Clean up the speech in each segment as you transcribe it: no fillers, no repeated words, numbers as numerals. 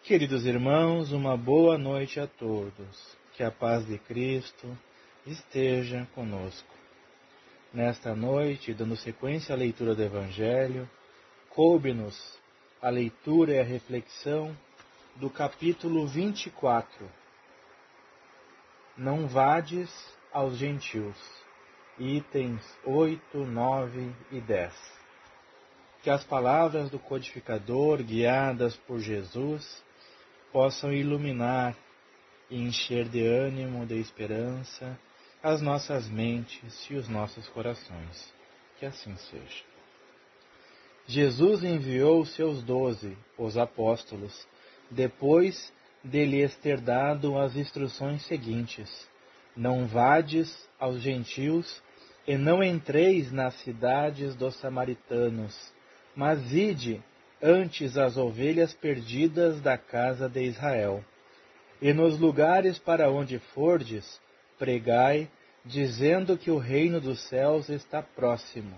Queridos irmãos, uma boa noite a todos. Que a paz de Cristo esteja conosco. Nesta noite, dando sequência à leitura do Evangelho, coube-nos a leitura e a reflexão do capítulo 24. Não vades aos gentios. Itens 8, 9 e 10. Que as palavras do codificador, guiadas por Jesus, possam iluminar e encher de ânimo, de esperança, as nossas mentes e os nossos corações. Que assim seja. Jesus enviou os seus 12, os apóstolos, depois de lhes ter dado as instruções seguintes: não vades aos gentios e não entreis nas cidades dos samaritanos, mas ide antes as ovelhas perdidas da casa de Israel. E nos lugares para onde fordes, pregai, dizendo que o reino dos céus está próximo.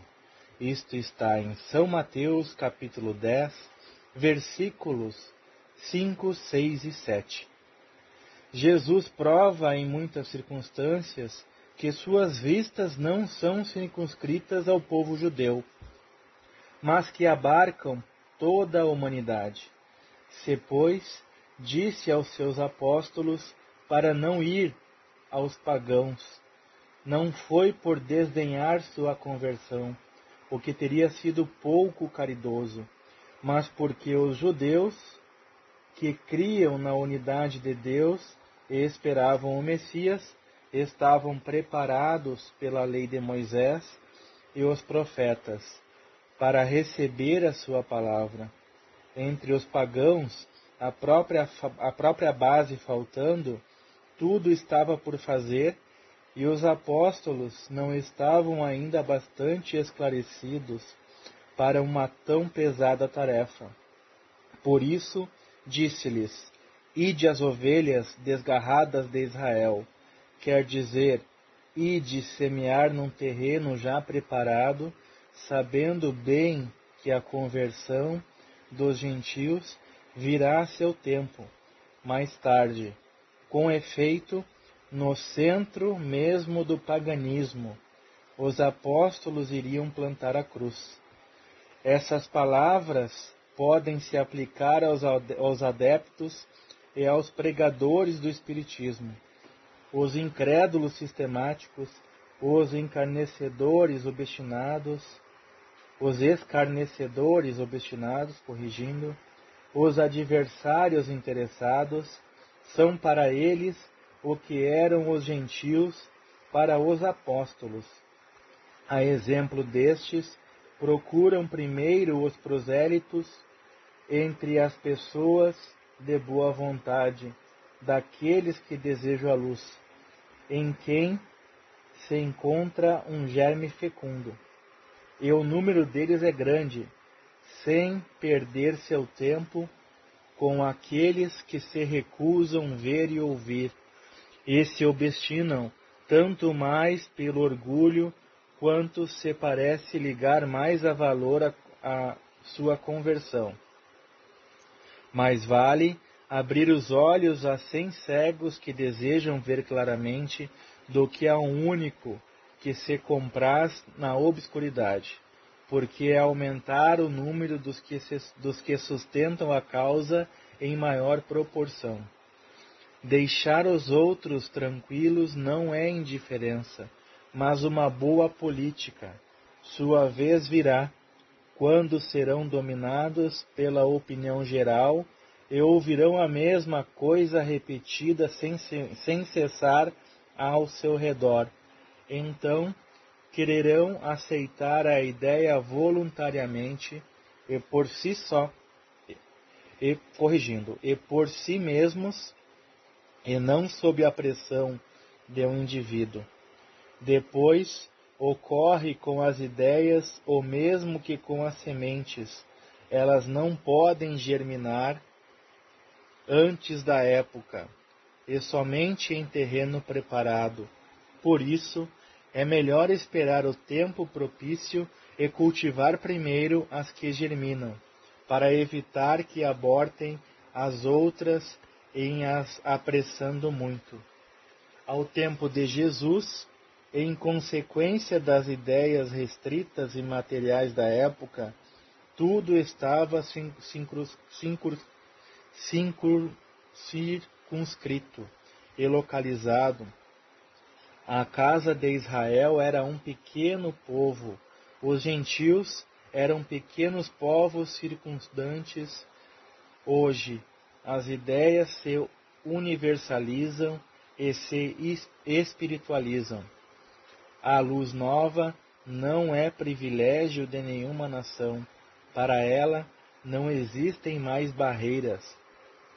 Isto está em São Mateus, capítulo 10, versículos 5, 6 e 7. Jesus prova em muitas circunstâncias que suas vistas não são circunscritas ao povo judeu, mas que abarcam toda a humanidade. Se, pois, disse aos seus apóstolos para não ir aos pagãos, não foi por desdenhar sua conversão, o que teria sido pouco caridoso, mas porque os judeus que criam na unidade de Deus e esperavam o Messias estavam preparados pela lei de Moisés e os profetas para receber a sua palavra. Entre os pagãos, a própria base faltando, tudo estava por fazer, e os apóstolos não estavam ainda bastante esclarecidos para uma tão pesada tarefa. Por isso, disse-lhes: ide as ovelhas desgarradas de Israel, quer dizer, ide semear num terreno já preparado, sabendo bem que a conversão dos gentios virá a seu tempo, mais tarde. Com efeito, no centro mesmo do paganismo, os apóstolos iriam plantar a cruz. Essas palavras podem se aplicar aos adeptos e aos pregadores do Espiritismo. Os incrédulos sistemáticos, os escarnecedores obstinados, os adversários interessados, são para eles o que eram os gentios para os apóstolos. A exemplo destes, procuram primeiro os prosélitos entre as pessoas de boa vontade, daqueles que desejam a luz, em quem se encontra um germe fecundo. E o número deles é grande, sem perder seu tempo com aqueles que se recusam ver e ouvir, e se obstinam tanto mais pelo orgulho, quanto se parece ligar mais a valor a sua conversão. Mais vale abrir os olhos a 100 cegos que desejam ver claramente, do que a um único que se compraz na obscuridade, porque é aumentar o número dos que sustentam a causa em maior proporção. Deixar os outros tranquilos não é indiferença, mas uma boa política. Sua vez virá, quando serão dominados pela opinião geral e ouvirão a mesma coisa repetida sem cessar ao seu redor. Então, quererão aceitar a ideia voluntariamente e por si mesmos, e não sob a pressão de um indivíduo. Depois, ocorre com as ideias o mesmo que com as sementes. Elas não podem germinar antes da época, e somente em terreno preparado. Por isso, é melhor esperar o tempo propício e cultivar primeiro as que germinam, para evitar que abortem as outras em as apressando muito. Ao tempo de Jesus, em consequência das ideias restritas e materiais da época, tudo estava circunscrito e localizado. A casa de Israel era um pequeno povo, os gentios eram pequenos povos circundantes. Hoje, as ideias se universalizam e se espiritualizam. A luz nova não é privilégio de nenhuma nação. Para ela, não existem mais barreiras.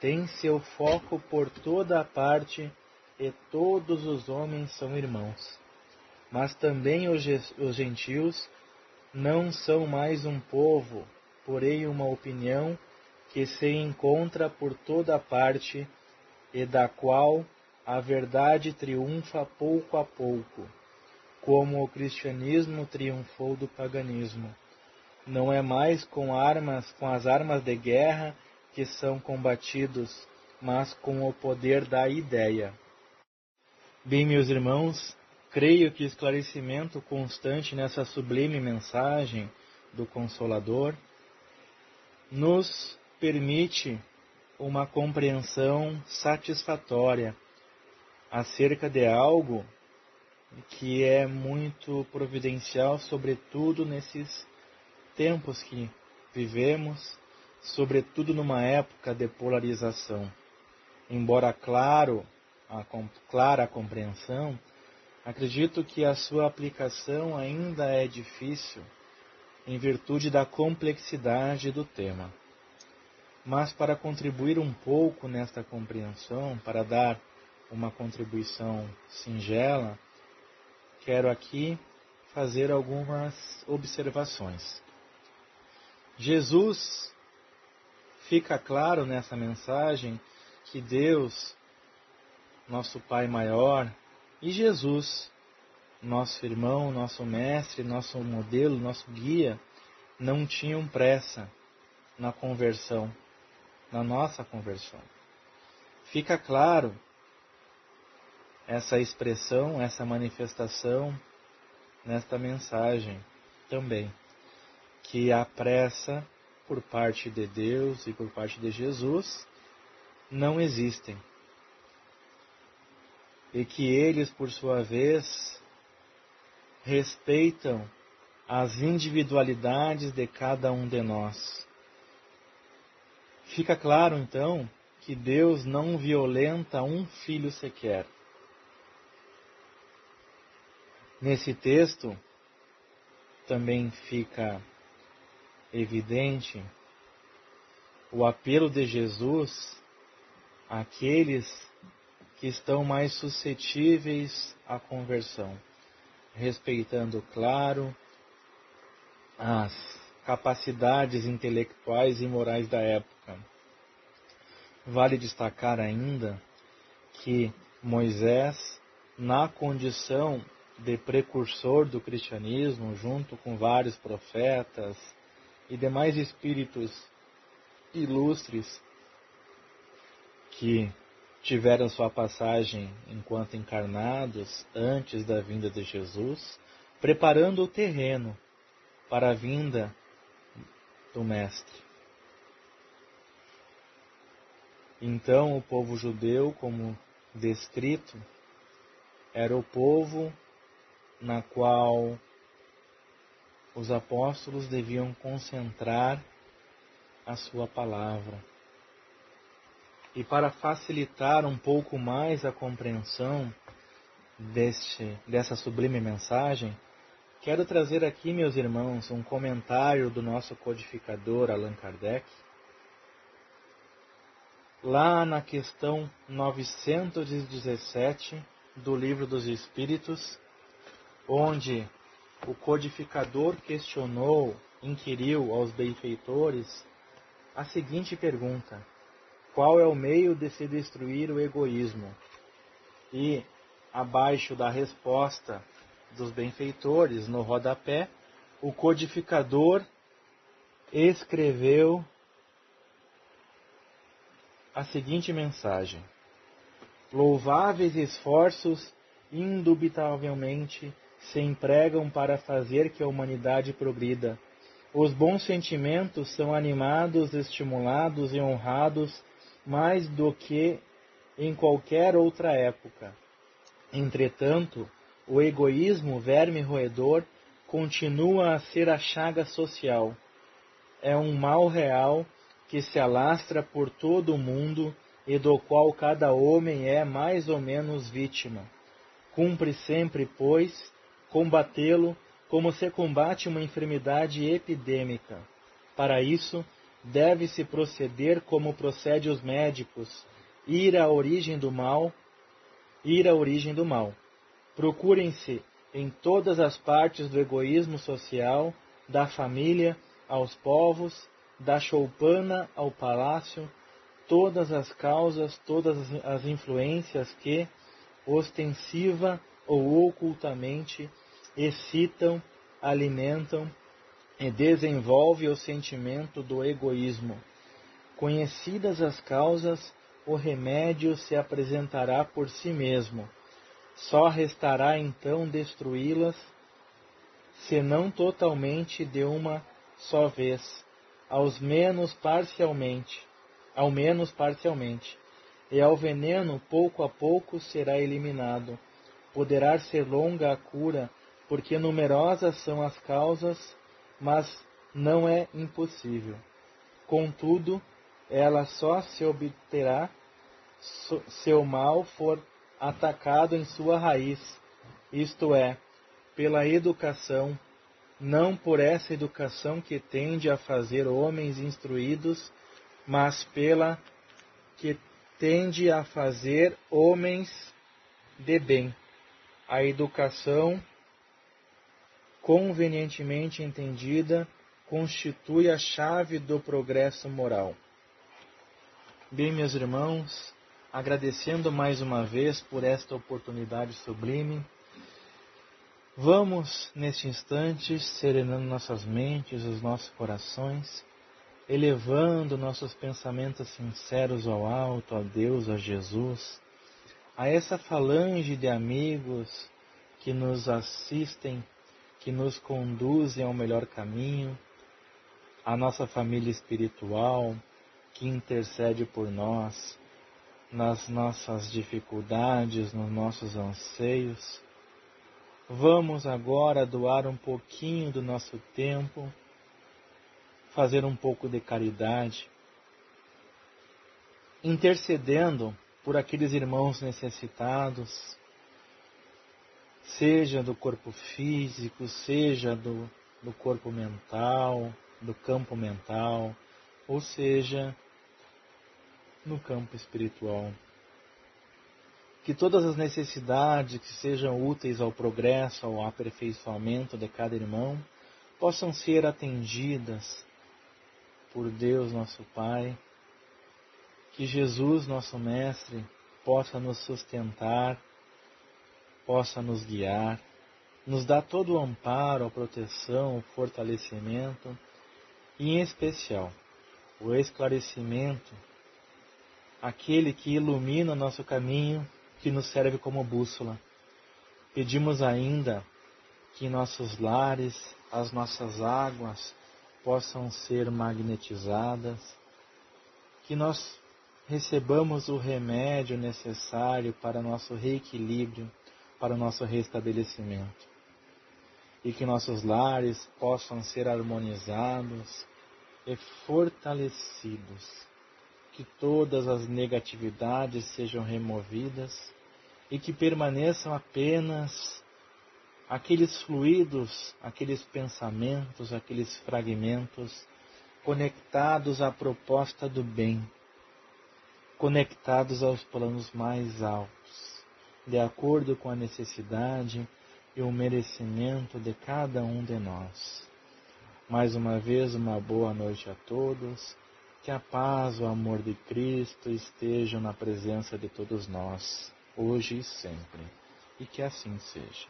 Tem seu foco por toda a parte e todos os homens são irmãos. Mas também os gentios não são mais um povo, porém uma opinião que se encontra por toda a parte e da qual a verdade triunfa pouco a pouco, como o cristianismo triunfou do paganismo. Não é mais com as armas de guerra que são combatidos, mas com o poder da ideia. Bem, meus irmãos, creio que o esclarecimento constante nessa sublime mensagem do Consolador nos permite uma compreensão satisfatória acerca de algo que é muito providencial, sobretudo nesses tempos que vivemos, sobretudo numa época de polarização. Embora clara a compreensão, acredito que a sua aplicação ainda é difícil em virtude da complexidade do tema. Mas para contribuir um pouco nesta compreensão, para dar uma contribuição singela, quero aqui fazer algumas observações. Jesus, fica claro nessa mensagem que Deus, nosso Pai maior, e Jesus, nosso irmão, nosso mestre, nosso modelo, nosso guia, não tinham pressa na conversão, na nossa conversão. Fica claro essa expressão, essa manifestação nesta mensagem também, que a pressa por parte de Deus e por parte de Jesus não existem. E que eles, por sua vez, respeitam as individualidades de cada um de nós. Fica claro, então, que Deus não violenta um filho sequer. Nesse texto, também fica evidente o apelo de Jesus àqueles que estão mais suscetíveis à conversão, respeitando, claro, as capacidades intelectuais e morais da época. Vale destacar ainda que Moisés, na condição de precursor do cristianismo, junto com vários profetas e demais espíritos ilustres que tiveram sua passagem enquanto encarnados antes da vinda de Jesus, preparando o terreno para a vinda do Mestre. Então, o povo judeu, como descrito, era o povo na qual os apóstolos deviam concentrar a sua palavra. E para facilitar um pouco mais a compreensão dessa sublime mensagem, quero trazer aqui, meus irmãos, um comentário do nosso codificador Allan Kardec, lá na questão 917 do Livro dos Espíritos, onde o codificador inquiriu aos benfeitores a seguinte pergunta: qual é o meio de se destruir o egoísmo? E, abaixo da resposta dos benfeitores, no rodapé, o codificador escreveu a seguinte mensagem: louváveis esforços indubitavelmente se empregam para fazer que a humanidade progrida. Os bons sentimentos são animados, estimulados e honrados mais do que em qualquer outra época. Entretanto, o egoísmo, verme roedor, continua a ser a chaga social. É um mal real que se alastra por todo o mundo e do qual cada homem é mais ou menos vítima. Cumpre sempre, pois, combatê-lo como se combate uma enfermidade epidêmica. Para isso, deve-se proceder como procedem os médicos, ir à origem do mal. Procurem-se em todas as partes do egoísmo social, da família aos povos, da choupana ao palácio, todas as causas, todas as influências que, ostensiva ou ocultamente, excitam, alimentam e desenvolvem o sentimento do egoísmo. Conhecidas as causas, o remédio se apresentará por si mesmo. Só restará então destruí-las, se não totalmente de uma só vez, ao menos parcialmente, e ao veneno pouco a pouco será eliminado. Poderá ser longa a cura, porque numerosas são as causas, mas não é impossível. Contudo, ela só se obterá se o mal for atacado em sua raiz, isto é, pela educação, não por essa educação que tende a fazer homens instruídos, mas pela que tende a fazer homens de bem. A educação, convenientemente entendida, constitui a chave do progresso moral. Bem, meus irmãos, agradecendo mais uma vez por esta oportunidade sublime, vamos, neste instante, serenando nossas mentes, os nossos corações, elevando nossos pensamentos sinceros ao alto, a Deus, a Jesus, a essa falange de amigos que nos assistem, que nos conduzem ao melhor caminho, a nossa família espiritual, que intercede por nós, nas nossas dificuldades, nos nossos anseios. Vamos agora doar um pouquinho do nosso tempo, fazer um pouco de caridade, intercedendo por aqueles irmãos necessitados, seja do corpo físico, seja do corpo mental, do campo mental, ou seja, no campo espiritual. Que todas as necessidades que sejam úteis ao progresso, ao aperfeiçoamento de cada irmão, possam ser atendidas por Deus nosso Pai. Que Jesus, nosso Mestre, possa nos sustentar, possa nos guiar, nos dar todo o amparo, a proteção, o fortalecimento e, em especial, o esclarecimento, aquele que ilumina o nosso caminho, que nos serve como bússola. Pedimos ainda que nossos lares, as nossas águas possam ser magnetizadas, que nós recebamos o remédio necessário para nosso reequilíbrio, para o nosso restabelecimento. E que nossos lares possam ser harmonizados e fortalecidos. Que todas as negatividades sejam removidas e que permaneçam apenas aqueles fluidos, aqueles pensamentos, aqueles fragmentos conectados à proposta do bem, conectados aos planos mais altos, de acordo com a necessidade e o merecimento de cada um de nós. Mais uma vez, uma boa noite a todos. Que a paz, o amor de Cristo estejam na presença de todos nós, hoje e sempre. E que assim seja.